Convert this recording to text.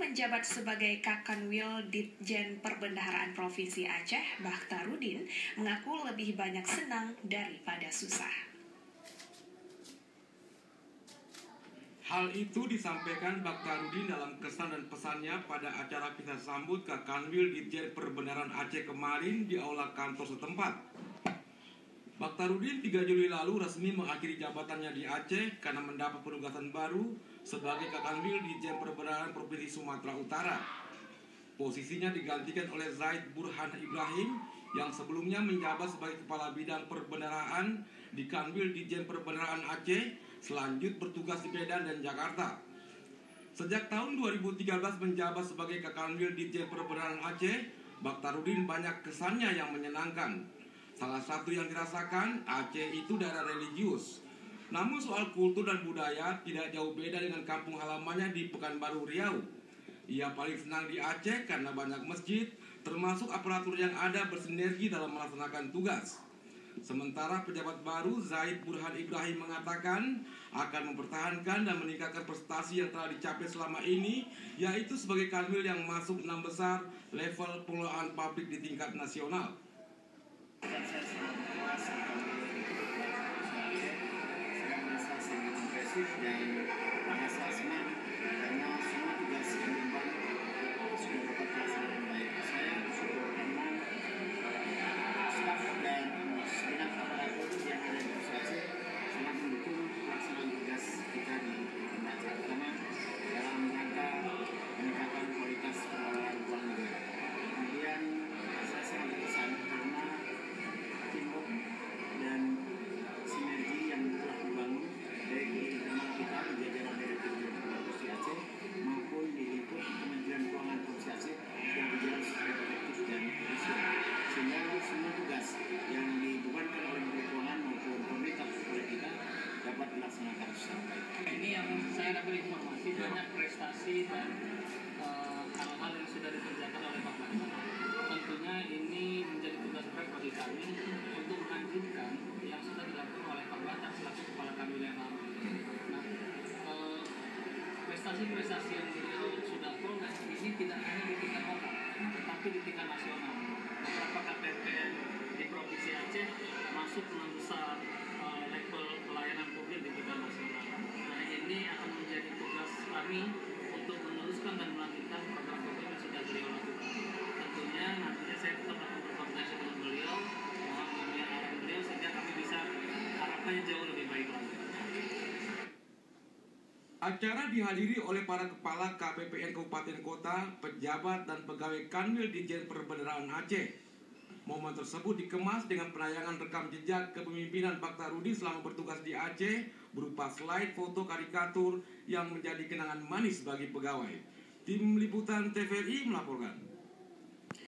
menjabat sebagai Kakanwil Ditjen Perbendaharaan Provinsi Aceh, Bakhtarudin, mengaku lebih banyak senang daripada susah. Hal itu disampaikan Bakhtarudin dalam kesan dan pesannya pada acara kita sambut Kakanwil Ditjen Perbendaharaan Aceh kemarin di aula kantor setempat. Bakhtarudin 3 Juli lalu resmi mengakhiri jabatannya di Aceh karena mendapat penugasan baru sebagai Kakanwil Ditjen Perbendaharaan Provinsi Sumatera Utara. Posisinya digantikan oleh Zaid Burhan Ibrahim yang sebelumnya menjabat sebagai Kepala Bidang Perbendaharaan di Kanwil Ditjen Perbendaharaan Aceh, selanjut bertugas di Medan dan Jakarta. Sejak tahun 2013 menjabat sebagai Kakanwil Ditjen Perbendaharaan Aceh, Bakhtarudin banyak kesannya yang menyenangkan. Salah satu yang dirasakan, Aceh itu daerah religius. Namun soal kultur dan budaya tidak jauh beda dengan kampung halamannya di Pekanbaru Riau. Ia paling senang di Aceh karena banyak masjid, termasuk aparatur yang ada bersinergi dalam melaksanakan tugas. Sementara pejabat baru Zaid Burhan Ibrahim mengatakan akan mempertahankan dan meningkatkan prestasi yang telah dicapai selama ini, yaitu sebagai kanwil yang masuk 6 besar level pengelolaan publik di tingkat nasional. Dan saya sangat puas saya merasa sangat impresif dan merasa senang karena semua tugas yang diemban sudah dapat dilaksanakan baik. Saya bersyukur karena staf dan segenap aparatur yang ada di Pusat Aceh sangat mendukung pelaksanaan tugas kita di Aceh, terutama dalam rangka meningkatkan kualitas pengelolaan keuangan negara. Kemudian saya sangat terkesan karena teamwork dan sinergi yang telah dibangun baik di internal kita di jajaran Direktur Provinsi Aceh maupun di lingkup Kementerian Keuangan Provinsi Aceh yang berjalan secara efektif dan efisien, sehingga semua tugas yang dibebankan oleh Menteri Keuangan maupun pemerintah oleh kita dapat dilaksanakan secara baik. Ini yang saya dapat informasi banyak prestasi dan hal-hal yang sudah dikerjakan oleh Pak Menteri. Tentunya ini menjadi tugas berat bagi kami untuk melanjutkan yang sudah dilakukan oleh Pak Batak selaku Kepala Kanwil yang lama. Nah, prestasi-prestasi yang beliau sudah peroleh ini tidak hanya di tingkat lokal, tetapi di tingkat nasional. Beberapa KPPN di Provinsi Aceh masuk 6 besar level pelayanan publik di tingkat nasional. Nah, ini akan menjadi tugas kami untuk meneruskan dan melanjutkan program-program yang sudah beliau lakukan. Tentunya nantinya saya tetap akan berkoordinasi dengan beliau, mohon arahan beliau sehingga kami bisa harapannya jauh lebih baik lagi. Acara dihadiri oleh para kepala KPPN Kabupaten Kota, pejabat dan pegawai Kanwil Ditjen Perbendaharaan Aceh. Momen tersebut dikemas dengan penayangan rekam jejak kepemimpinan Bakhtarudin selama bertugas di Aceh berupa slide foto karikatur yang menjadi kenangan manis bagi pegawai. Tim Liputan TVRI melaporkan.